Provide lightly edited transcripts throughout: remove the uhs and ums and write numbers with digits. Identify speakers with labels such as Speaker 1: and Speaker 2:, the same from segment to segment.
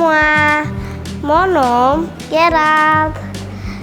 Speaker 1: semua, Monom, Gerald.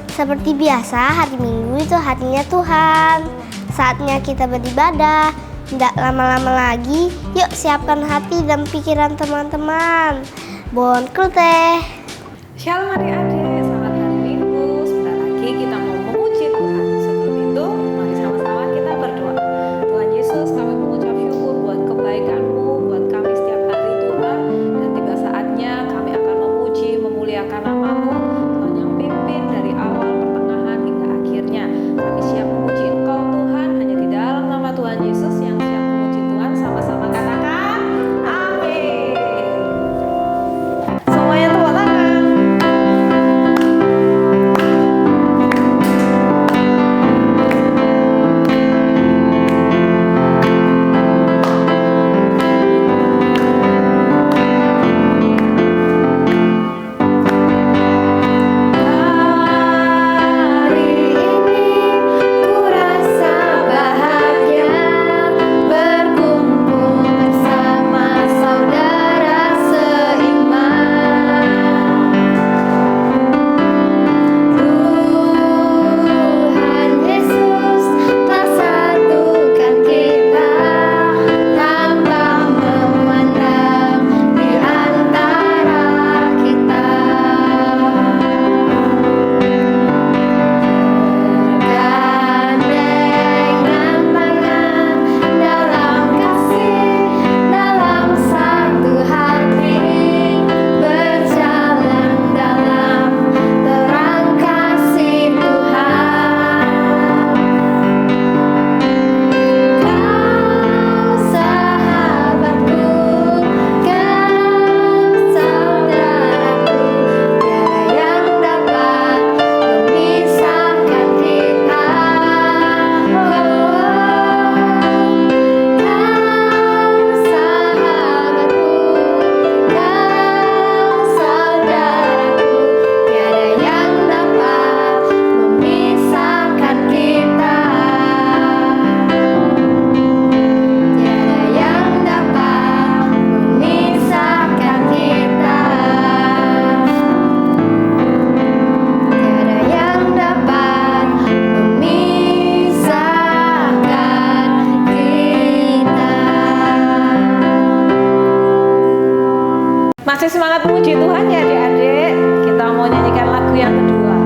Speaker 1: Seperti biasa, hari Minggu itu harinya Tuhan. Saatnya kita beribadah. Tidak lama-lama lagi, yuk siapkan hati dan pikiran teman-teman. Bon teh.
Speaker 2: Shalom adik-adik, selamat hari Minggu. Sebentar lagi kita mau memuji Tuhan. Sebelum itu, mari sama-sama kita berdoa. Tuhan Yesus, kami mengucap syukur buat kebaikan-Mu, buat kami setiap hari Tuhan. Dan tiba saatnya kami akan memuji, memuliakan nama-Mu. Tuhan yang pimpin dari awal, pertengahan, hingga akhirnya. Kami siap memuji Engkau Tuhan, hanya di dalam nama Tuhan Yesus yang siap memuji Tuhan. Sama-sama katakan, amin. Semuanya tepuk tangan. Masih semangat memuji Tuhan ya adik-adik. Kita mau nyanyikan lagu yang kedua.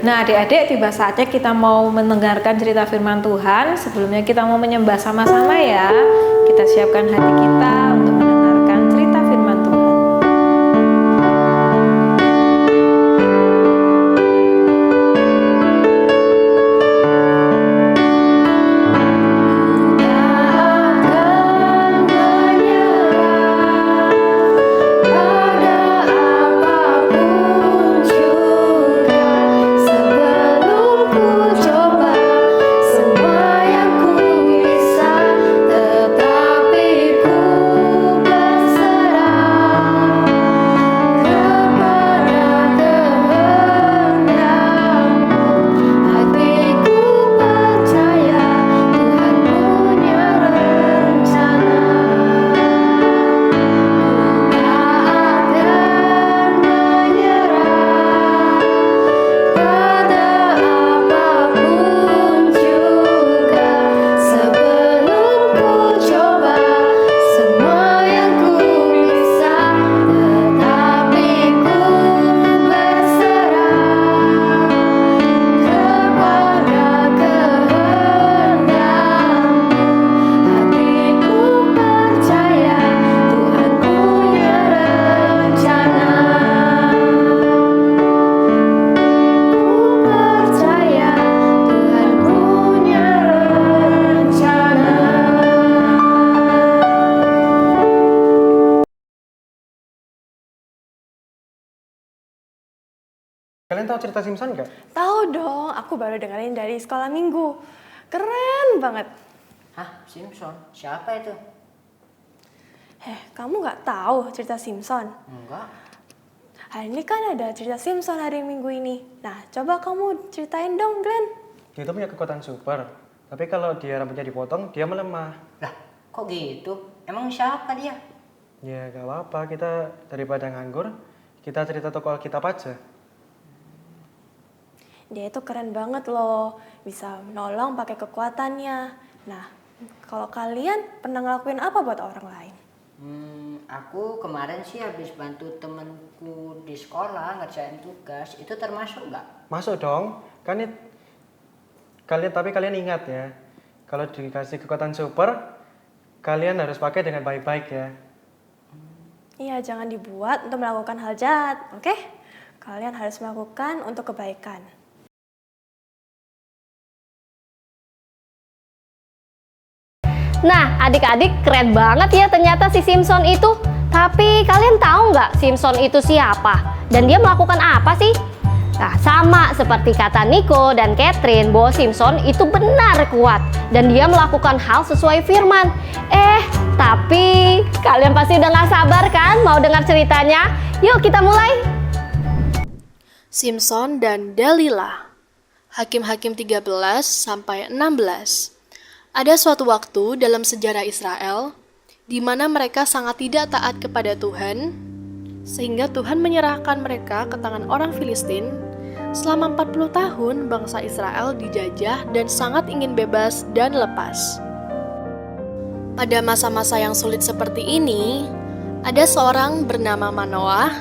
Speaker 2: Nah adik-adik, tiba saatnya kita mau mendengarkan cerita firman Tuhan. Sebelumnya kita mau menyembah sama-sama ya. Kita siapkan hati kita untuk mendengarkan cerita firman Tuhan.
Speaker 3: Semua yang ku bisa, tetapi ku Kalian tahu cerita Simpson nggak?
Speaker 4: Tahu dong, aku baru dengerin dari sekolah minggu. Keren banget.
Speaker 5: Hah, Simpson? Siapa itu?
Speaker 4: Kamu nggak tahu cerita Simpson?
Speaker 5: Enggak.
Speaker 4: Hari ini kan ada cerita Simpson hari Minggu ini. Nah, coba kamu ceritain dong, Glenn.
Speaker 3: Dia itu punya kekuatan super. Tapi kalau dia rambutnya dipotong, dia melemah.
Speaker 5: Lah, kok gitu? Emang siapa dia?
Speaker 3: Ya gak apa-apa, kita daripada nganggur, kita cerita tokoh Alkitab aja.
Speaker 4: Dia itu keren banget loh, bisa menolong pakai kekuatannya. Nah, kalau kalian pernah ngelakuin apa buat orang lain?
Speaker 5: Aku kemarin sih habis bantu temenku di sekolah ngerjain tugas. Itu termasuk nggak?
Speaker 3: Masuk dong, kan kalian ingat ya, kalau dikasih kekuatan super, kalian harus pakai dengan baik-baik ya.
Speaker 4: Iya, jangan dibuat untuk melakukan hal jahat, oke? Kalian harus melakukan untuk kebaikan.
Speaker 6: Nah, adik-adik keren banget ya ternyata si Simpson itu. Tapi kalian tahu nggak Simpson itu siapa? Dan dia melakukan apa sih? Nah, sama seperti kata Nico dan Catherine bahwa Simpson itu benar kuat. Dan dia melakukan hal sesuai firman. Tapi kalian pasti udah gak sabar kan mau dengar ceritanya? Yuk kita mulai.
Speaker 7: Simpson dan Dalila. Hakim-Hakim 13-16. Ada suatu waktu dalam sejarah Israel di mana mereka sangat tidak taat kepada Tuhan, sehingga Tuhan menyerahkan mereka ke tangan orang Filistin. Selama 40 tahun bangsa Israel dijajah dan sangat ingin bebas dan lepas. Pada masa-masa yang sulit seperti ini, ada seorang bernama Manoah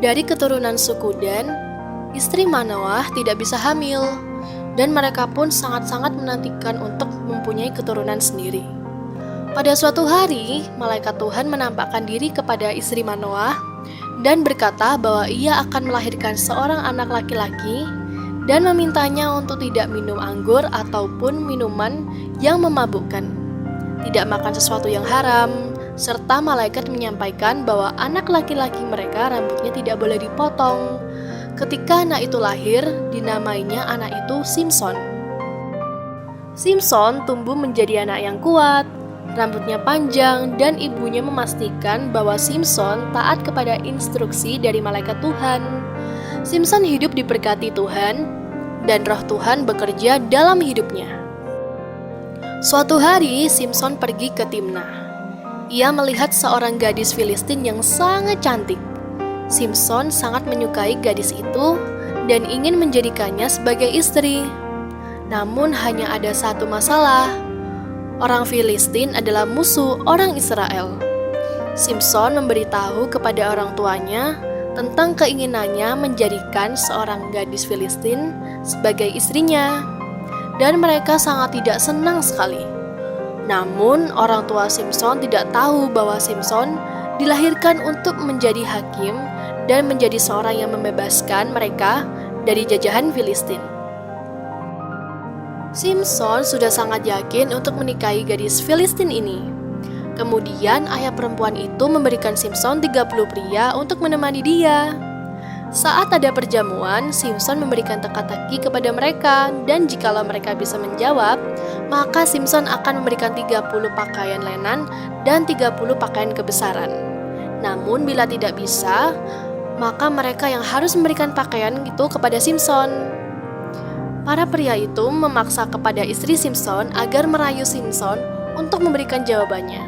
Speaker 7: dari keturunan suku Dan. Istri Manoah tidak bisa hamil, dan mereka pun sangat-sangat menantikan untuk mempunyai keturunan sendiri. Pada suatu hari, malaikat Tuhan menampakkan diri kepada istri Manoah dan berkata bahwa ia akan melahirkan seorang anak laki-laki dan memintanya untuk tidak minum anggur ataupun minuman yang memabukkan, tidak makan sesuatu yang haram, serta malaikat menyampaikan bahwa anak laki-laki mereka rambutnya tidak boleh dipotong. Ketika anak itu lahir, dinamainya anak itu Simpson. Simpson tumbuh menjadi anak yang kuat, rambutnya panjang, dan ibunya memastikan bahwa Simpson taat kepada instruksi dari malaikat Tuhan. Simpson hidup diberkati Tuhan, dan roh Tuhan bekerja dalam hidupnya. Suatu hari, Simpson pergi ke Timnah. Ia melihat seorang gadis Filistin yang sangat cantik. Simpson sangat menyukai gadis itu dan ingin menjadikannya sebagai istri. Namun hanya ada satu masalah. Orang Filistin adalah musuh orang Israel. Simpson memberitahu kepada orang tuanya tentang keinginannya menjadikan seorang gadis Filistin sebagai istrinya. Dan mereka sangat tidak senang sekali. Namun orang tua Simpson tidak tahu bahwa Simpson dilahirkan untuk menjadi hakim dan menjadi seorang yang membebaskan mereka dari jajahan Filistin. Simpson sudah sangat yakin untuk menikahi gadis Filistin ini. Kemudian ayah perempuan itu memberikan Simpson 30 pria untuk menemani dia. Saat ada perjamuan, Simpson memberikan teka-teki kepada mereka, dan jikalau mereka bisa menjawab, maka Simpson akan memberikan 30 pakaian lenan dan 30 pakaian kebesaran. Namun bila tidak bisa, maka mereka yang harus memberikan pakaian itu kepada Simpson. Para pria itu memaksa kepada istri Simpson agar merayu Simpson untuk memberikan jawabannya.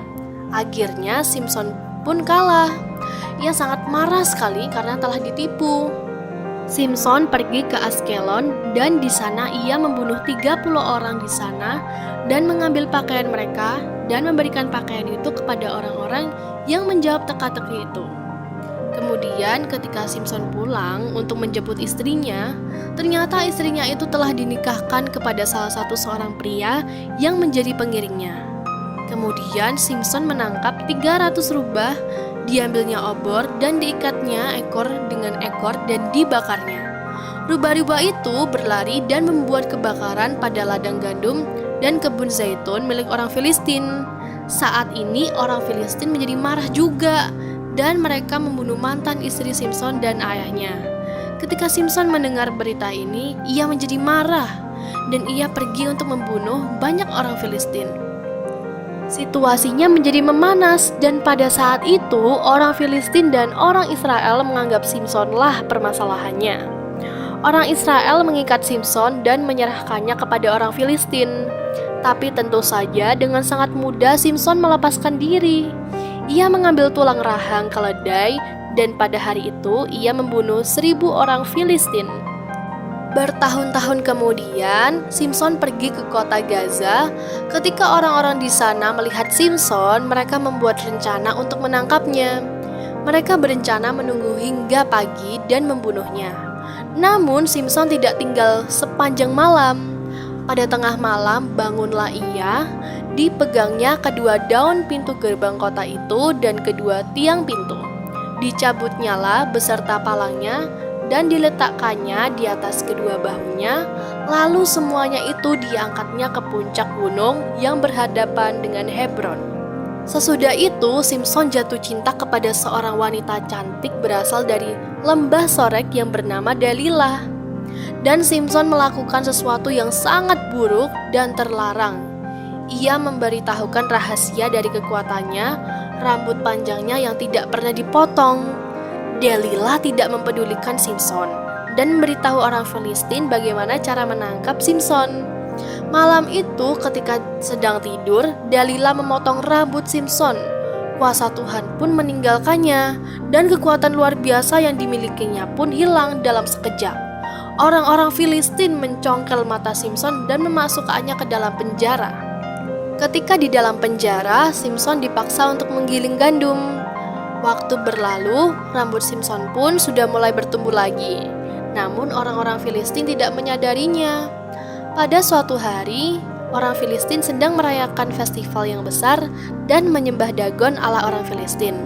Speaker 7: Akhirnya Simpson pun kalah. Ia sangat marah sekali karena telah ditipu. Simpson pergi ke Askelon dan di sana ia membunuh 30 orang di sana dan mengambil pakaian mereka dan memberikan pakaian itu kepada orang-orang yang menjawab teka-teki itu. Kemudian ketika Simpson pulang untuk menjemput istrinya, ternyata istrinya itu telah dinikahkan kepada salah satu seorang pria yang menjadi pengiringnya. Kemudian Simpson menangkap 300 rubah, diambilnya obor dan diikatnya ekor dengan ekor dan dibakarnya. Rubah-rubah itu berlari dan membuat kebakaran pada ladang gandum dan kebun zaitun milik orang Filistin. Saat ini orang Filistin menjadi marah juga dan mereka membunuh mantan istri Simpson dan ayahnya. Ketika Simson mendengar berita ini, ia menjadi marah dan ia pergi untuk membunuh banyak orang Filistin. Situasinya menjadi memanas dan pada saat itu orang Filistin dan orang Israel menganggap Simsonlah permasalahannya. Orang Israel mengikat Simson dan menyerahkannya kepada orang Filistin. Tapi tentu saja dengan sangat mudah Simson melepaskan diri. Ia mengambil tulang rahang keledai dan pada hari itu ia membunuh 1.000 orang Filistin. Bertahun-tahun kemudian, Simson pergi ke kota Gaza. Ketika orang-orang di sana melihat Simson, mereka membuat rencana untuk menangkapnya. Mereka berencana menunggu hingga pagi dan membunuhnya. Namun, Simson tidak tinggal sepanjang malam. Pada tengah malam, bangunlah ia. Dipegangnya kedua daun pintu gerbang kota itu dan kedua tiang pintu. Dicabutnyalah beserta palangnya dan diletakkannya di atas kedua bahunya, lalu semuanya itu diangkatnya ke puncak gunung yang berhadapan dengan Hebron. Sesudah itu, Simson jatuh cinta kepada seorang wanita cantik berasal dari lembah Sorek yang bernama Delilah. Dan Simson melakukan sesuatu yang sangat buruk dan terlarang. Ia memberitahukan rahasia dari kekuatannya, rambut panjangnya yang tidak pernah dipotong. Delilah tidak mempedulikan Simson dan memberitahu orang Filistin bagaimana cara menangkap Simson. Malam itu ketika sedang tidur, Delilah memotong rambut Simson. Kuasa Tuhan pun meninggalkannya dan kekuatan luar biasa yang dimilikinya pun hilang dalam sekejap. Orang-orang Filistin mencongkel mata Simson dan memasukkannya ke dalam penjara. Ketika di dalam penjara, Simson dipaksa untuk menggiling gandum. Waktu berlalu, rambut Simson pun sudah mulai bertumbuh lagi. Namun orang-orang Filistin tidak menyadarinya. Pada suatu hari, orang Filistin sedang merayakan festival yang besar dan menyembah Dagon ala orang Filistin.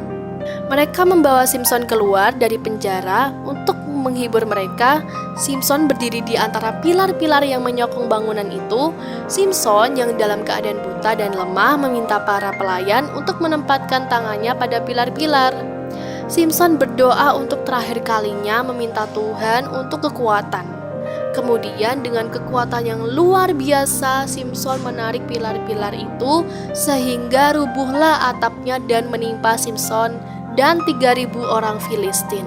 Speaker 7: Mereka membawa Simson keluar dari penjara untuk menghibur mereka. Simson berdiri di antara pilar-pilar yang menyokong bangunan itu. Simson yang dalam keadaan buta dan lemah meminta para pelayan untuk menempatkan tangannya pada pilar-pilar. Simson berdoa untuk terakhir kalinya meminta Tuhan untuk kekuatan. Kemudian dengan kekuatan yang luar biasa, Simson menarik pilar-pilar itu sehingga rubuhlah atapnya dan menimpa Simson dan 3.000 orang Filistin.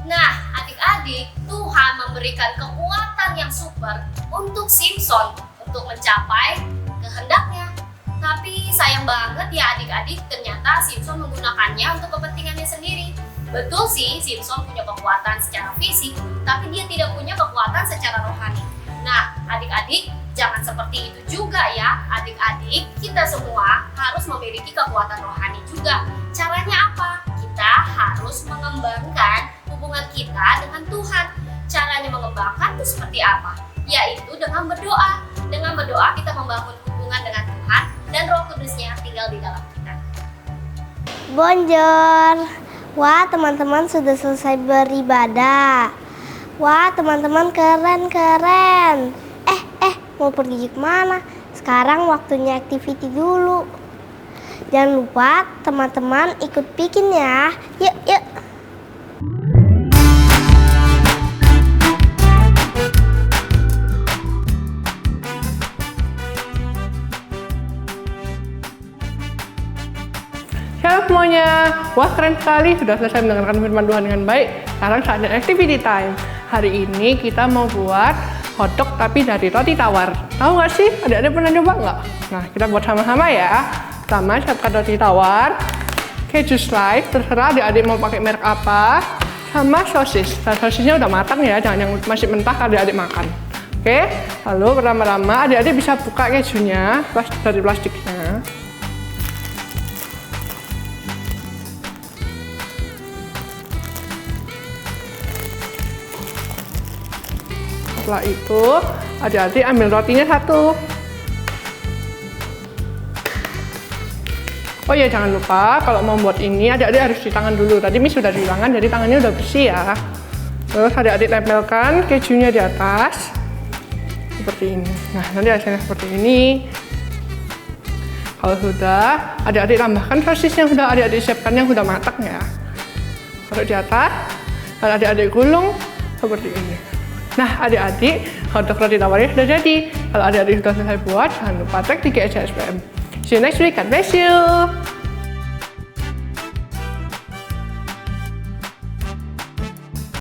Speaker 6: Nah, adik-adik, Tuhan memberikan kekuatan yang super untuk Simson untuk mencapai kehendaknya. Tapi sayang banget ya adik-adik, ternyata Simson menggunakannya untuk kepentingannya sendiri. Betul sih, Simson punya kekuatan secara fisik, tapi dia tidak punya kekuatan secara rohani. Nah, adik-adik, jangan seperti itu juga ya. Adik-adik, kita semua harus memiliki kekuatan rohani juga. Caranya apa? Kita harus mengembangkan hubungan kita dengan Tuhan. Caranya mengembangkan itu seperti apa? Yaitu dengan berdoa. Dengan berdoa kita membangun hubungan dengan Tuhan dan Roh Kudus-Nya tinggal di dalam kita.
Speaker 1: Bonjour. Wah, teman-teman sudah selesai beribadah. Wah, teman-teman keren-keren. Mau pergi kemana? Sekarang waktunya activity dulu. Jangan lupa teman-teman ikut bikin ya. Yuk.
Speaker 8: Halo semuanya, wah keren sekali sudah selesai mendengarkan firman Tuhan dengan baik. Sekarang saatnya activity time. Hari ini kita mau buat hotdog tapi dari roti tawar. Tahu nggak sih? Adik-adik pernah coba nggak? Nah, kita buat sama-sama ya. Pertama, siapkan roti tawar, keju slice, terserah adik-adik mau pakai merek apa, sama sosis. Nah, sosisnya udah matang ya, jangan yang masih mentah adik-adik makan. Oke, lalu pertama-tama adik-adik bisa buka kejunya dari plastiknya. Setelah itu, adik-adik ambil rotinya satu. Oh ya, jangan lupa kalau mau buat ini adik-adik harus cuci tangan dulu. Tadi Miss sudah cuci tangan, jadi tangannya udah bersih ya. Terus adik-adik tempelkan kejunya di atas seperti ini. Nah, nanti hasilnya seperti ini. Kalau sudah, adik-adik tambahkan sosis yang sudah adik-adik siapkan yang sudah matang ya. Taruh di atas. Kalau adik-adik gulung seperti ini. Nah, adik-adik, hotdog roti tawarnya sudah jadi. Kalau adik-adik sudah selesai buat, jangan lupa tag di GSSPM. See you next week. God bless you.